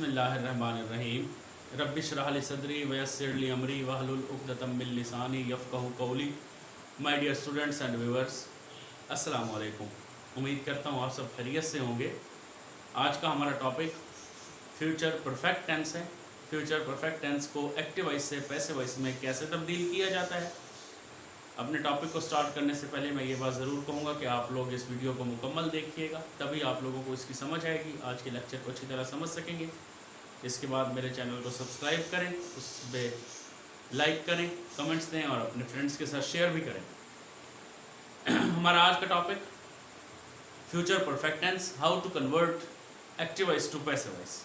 बिस्मिल्लाहिर्रहमानिर्रहीम रब्बिश रह ली सदरी वयस्सिर ली अमरी वहलुल उक़दतम मिन लिसानी यफ़क़हू क़ौली। My dear students and viewers, अस्सलामु अलैकुम। उम्मीद करता हूँ आप सब खैरियत से होंगे। आज का हमारा टॉपिक फ्यूचर परफेक्ट टेंस है। फ्यूचर परफेक्ट टेंस को एक्टिव वॉइस से पैसिव वॉइस में कैसे तब्दील किया जाता है। अपने टॉपिक को स्टार्ट करने से पहले मैं ये बात ज़रूर कहूँगा कि आप लोग इस वीडियो को मुकम्मल देखिएगा, तभी आप लोगों को इसकी समझ आएगी, आज के लेक्चर को अच्छी तरह समझ सकेंगे। इसके बाद मेरे चैनल को सब्सक्राइब करें, उस पर लाइक करें, कमेंट्स दें और अपने फ्रेंड्स के साथ शेयर भी करें। हमारा आज का topic future perfect tense, how to convert active voice to passive voice.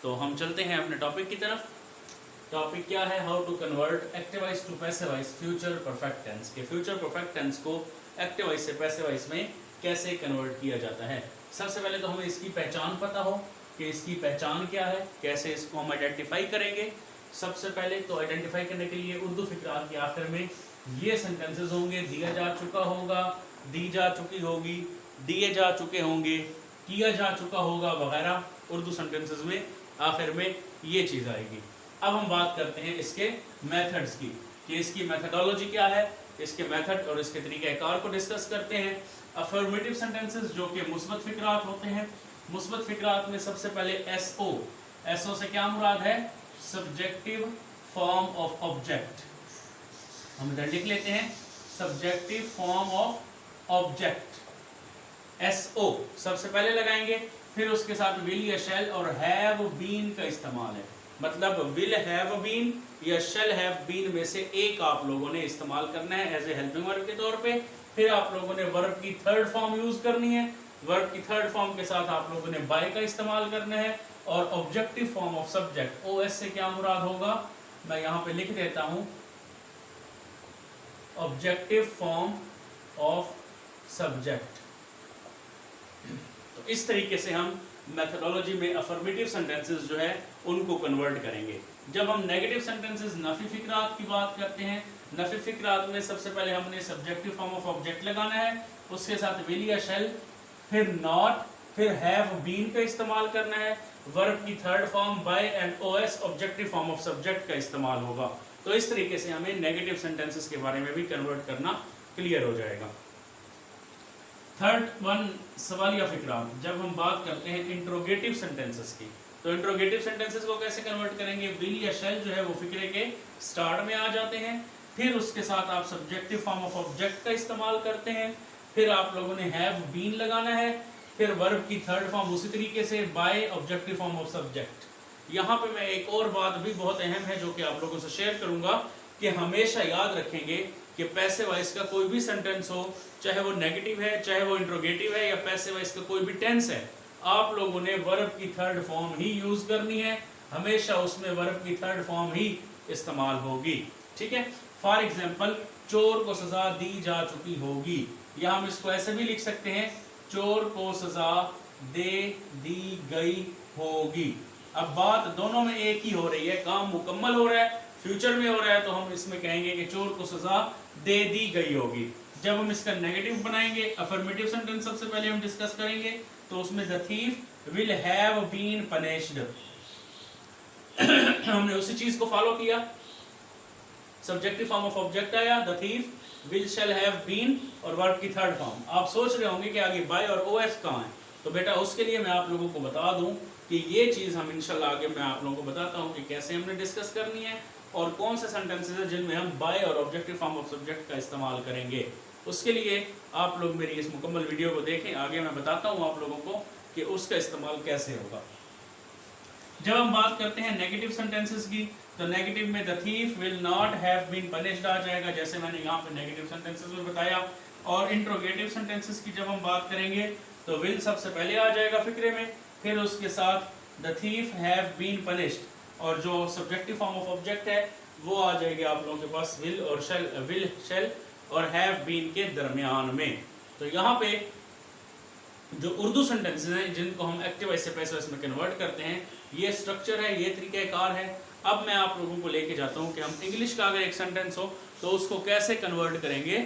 तो हम चलते हैं अपने टॉपिक की तरफ। टॉपिक क्या है? How to convert active voice to passive voice future perfect tense के फ्यूचर परफेक्ट टेंस को एक्टिव वॉइस से पैसिव वॉइस में कैसे कन्वर्ट किया जाता है। सबसे पहले तो हमें इसकी पहचान पता हो कि इसकी पहचान क्या है, कैसे इसको हम आइडेंटिफाई करेंगे। सबसे पहले तो आइडेंटिफाई करने के लिए उर्दू फिक्रात के आखिर में ये सेंटेंसेस होंगे, दिया जा चुका होगा, दी जा चुकी होगी, दिए जा चुके होंगे, किया जा चुका होगा वगैरह। उर्दू सेंटेंसेस में आखिर में ये चीज़ आएगी। अब हम बात करते हैं इसके मेथड्स की कि इसकी मेथडोलॉजी क्या है। इसके मेथड और इसके तरीक़ाकार को डिस्कस करते हैं। अफर्मेटिव सेंटेंसेस जो कि मुस्बत फिक्रात होते हैं। मुस्बत फिक्रात में सबसे पहले एसओ। एसओ से क्या मुराद है? Subjective form of object. हम इधर लिख लेते हैं subjective form of object. So सबसे पहले लगाएंगे, फिर उसके साथ विल या शैल और हैव बीन का इस्तेमाल है। मतलब विल हैव बीन या शैल हैव बीन में से एक आप लोगों ने इस्तेमाल करना है एज ए हेल्पिंग वर्ब के तौर पे। फिर आप लोगों ने वर्ब की थर्ड फॉर्म यूज करनी है। वर्ब की थर्ड फॉर्म के साथ आप लोगों ने बाय का इस्तेमाल करना है। और objective form of subject, OS से क्या मुराद होगा मैं यहाँ पे लिख देता हूँ, ऑब्जेक्टिव फॉर्म ऑफ सब्जेक्ट। तो इस तरीके से हम मेथोडोलॉजी में अफर्मेटिव सेंटेंसेस जो है उनको कन्वर्ट करेंगे। जब हम नेगेटिव सेंटेंसेस नफी फिक्रात की बात करते हैं, नफी फिक्रात में सबसे पहले हमने सब्जेक्टिव फॉर्म ऑफ ऑब्जेक्ट लगाना है, उसके साथ विल या शैल, फिर नॉट, फिर हैव बीन का इस्तेमाल करना है। वर्ब की third form by and OS objective form of subject का इस्तेमाल होगा। तो इस तरीके से हमें नेगेटिव सेंटेंसेस के बारे में भी कन्वर्ट करना क्लियर हो जाएगा। थर्ड वन, सवालिया फिक्रात। जब हम बात करते हैं इंट्रोगेटिव सेंटेंसेस की, तो इंट्रोगेटिव सेंटेंसेस को कैसे कन्वर्ट करेंगे? विल या शैल जो है वो फिक्रे के स्टार्ट में आ जाते हैं, फिर उसके साथ आप सब्जेक्टिव फॉर्म ऑफ ऑब्जेक्ट का इस्तेमाल करते हैं, फिर आप लोगों ने हैव बीन लगाना है, फिर वर्ब की थर्ड फॉर्म उसी तरीके से bye objective form of subject. यहाँ पे मैं एक और बात भी बहुत अहम है जो कि आप लोगों से शेयर करूंगा कि हमेशा याद रखेंगे कि पैसिव वॉइस का कोई भी सेंटेंस हो, चाहे वो नेगेटिव है, चाहे वो इंट्रोगेटिव है, या पैसिव वॉइस का कोई भी टेंस है, आप लोगों ने वर्ब की थर्ड फॉर्म ही यूज करनी है। हमेशा उसमें वर्ब की थर्ड फॉर्म ही इस्तेमाल होगी। ठीक है। फॉर एग्जाम्पल, चोर को सजा दी जा चुकी होगी, या हम इसको ऐसे भी लिख सकते हैं, चोर को सजा दे दी गई होगी। अब बात दोनों में एक ही हो रही है, काम मुकम्मल हो रहा है, फ्यूचर में हो रहा है, तो हम इसमें कहेंगे कि चोर को सजा दे दी गई होगी। जब हम इसका नेगेटिव बनाएंगे, अफर्मेटिव सेंटेंस सबसे पहले हम डिस्कस करेंगे, तो उसमें the thief will have been punished. हमने उसी चीज को फॉलो किया, सब्जेक्टिव फॉर्म ऑफ ऑब्जेक्ट आया, the thief will shall have been और वर्ब की थर्ड फॉर्म। आप सोच रहे होंगे कि आगे बाय और ओएस कहाँ है, तो बेटा उसके लिए मैं आप लोगों को बता दूं कि ये चीज हम इंशाल्लाह आगे मैं आप लोगों को बताता हूं कि कैसे हमने डिस्कस करनी है और कौन से सेंटेंसेस हैं जिनमें हम बाय और ऑब्जेक्टिव फॉर्म ऑफ सब्जेक्ट का इस्तेमाल करेंगे। उसके लिए आप लोग मेरी इस मुकम्मल वीडियो को देखें, आगे मैं बताता हूँ आप लोगों को कि उसका इस्तेमाल कैसे होगा। जब हम बात करते हैं नेगेटिव सेंटेंसेस की, तो नेगेटिव में the thief will not have been punished आ जाएगा, जैसे मैंने यहाँ पे नेगेटिव सेंटेंसेस में बताया। और इंट्रोगेटिव सेंटेंसेस की जब हम बात करेंगे, तो विल सबसे पहले आ जाएगा फिक्रे में, फिर उसके साथ the thief have been punished, और जो सब्जेक्टिव फॉर्म ऑफ ऑब्जेक्ट है वो आ जाएगी आप लोगों के पास विल और शैल, विल शैल और हैव बीन के दरमियान में। तो यहाँ पे जो उर्दू सेंटेंसेस हैं जिनको हम एक्टिव वॉइस से पैसिव वॉइस में कन्वर्ट करते हैं, ये स्ट्रक्चर है, ये तरीक़ाकार है। अब मैं आप लोगों को लेके जाता हूँ कि हम इंग्लिश का अगर एक सेंटेंस हो तो उसको कैसे कन्वर्ट करेंगे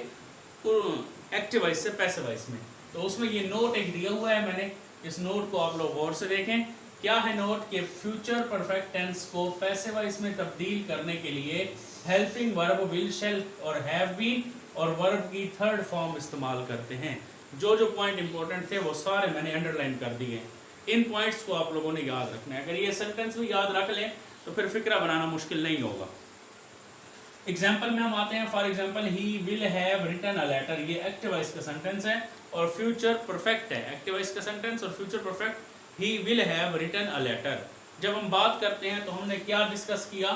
एक्टिव वॉइस से पैसिव वॉइस में। तो उसमें ये नोट एक दिया हुआ है मैंने, इस नोट को आप लोग गौर से देखें क्या है नोट कि फ्यूचर परफेक्ट टेंस को पैसिव वॉइस में तब्दील करने के लिए हेल्पिंग वर्ब विल शैल और हैव बीन और वर्ब की थर्ड फॉर्म इस्तेमाल करते हैं। जो जो पॉइंट इंपॉर्टेंट थे वो सारे मैंने अंडरलाइन कर दिए। इन पॉइंट्स को आप लोगों ने याद रखना है। अगर ये सेंटेंस भी याद रख लें तो फिर फिक्रा बनाना मुश्किल नहीं होगा। एग्जाम्पल में हम आते हैं। For example he will have written a letter, ये एक्टिव वॉइस का सेंटेंस है और फ्यूचर परफेक्ट है। एक्टिव वॉइस का सेंटेंस और future perfect he will have written a letter. जब हम बात करते हैं तो हमने क्या डिस्कस किया,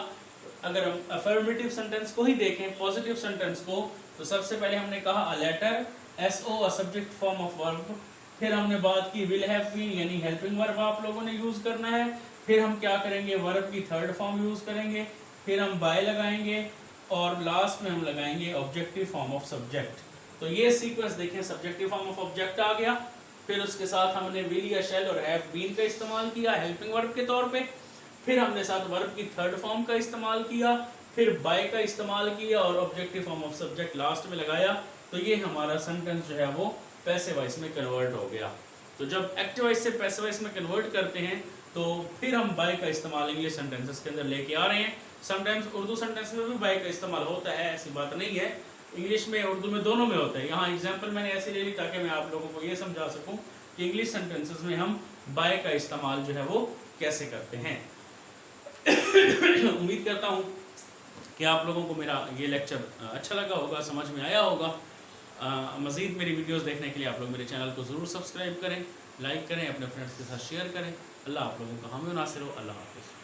अगर हम अफर्मेटिव सेंटेंस को ही देखें, पॉजिटिव सेंटेंस को, तो सबसे पहले हमने कहा a letter, SO a subject form of verb. फिर हमने बात की विल हैव बीन यानी हेल्पिंग वर्ब आप लोगों ने यूज करना है। फिर हम क्या करेंगे, वर्ब की थर्ड फॉर्म यूज करेंगे। फिर हम बाय लगाएंगे और लास्ट में हम लगाएंगे ऑब्जेक्टिव फॉर्म ऑफ सब्जेक्ट। तो ये सीक्वेंस देखें, सब्जेक्टिव फॉर्म ऑफ ऑब्जेक्ट आ गया, फिर उसके साथ हमने विल या शैल और हैव बीन का इस्तेमाल किया हेल्पिंग वर्ब के तौर पे, फिर हमने साथ वर्ब की थर्ड फॉर्म का इस्तेमाल किया, फिर बाय का इस्तेमाल किया और objective form of subject last में लगाया। तो ये हमारा सेंटेंस जो है वो पैसिव वॉइस में कन्वर्ट हो गया। तो जब एक्टिव वॉइस से पैसिव वॉइस में कन्वर्ट करते हैं तो फिर हम बाय का इस्तेमाल इंग्लिश सेंटेंसेस के अंदर लेके आ रहे हैं। समटाइम्स उर्दू सेंटेंस में भी बाय का इस्तेमाल होता है, ऐसी बात नहीं है। इंग्लिश में उर्दू में दोनों में होता है। यहाँ एग्जाम्पल मैंने ऐसे ले ली ताकि मैं आप लोगों को ये समझा सकूँ कि इंग्लिश सेंटेंसेस में हम बाय का इस्तेमाल जो है वो कैसे करते हैं। उम्मीद करता हूँ कि आप लोगों को मेरा ये लेक्चर अच्छा लगा होगा, समझ में आया होगा। मज़ीद मेरी वीडियोस देखने के लिए आप लोग मेरे चैनल को ज़रूर सब्सक्राइब करें, लाइक करें, अपने फ्रेंड्स के साथ शेयर करें। अल्लाह आप लोगों का हामी नासिर हो। अल्लाह हाफ़िज़।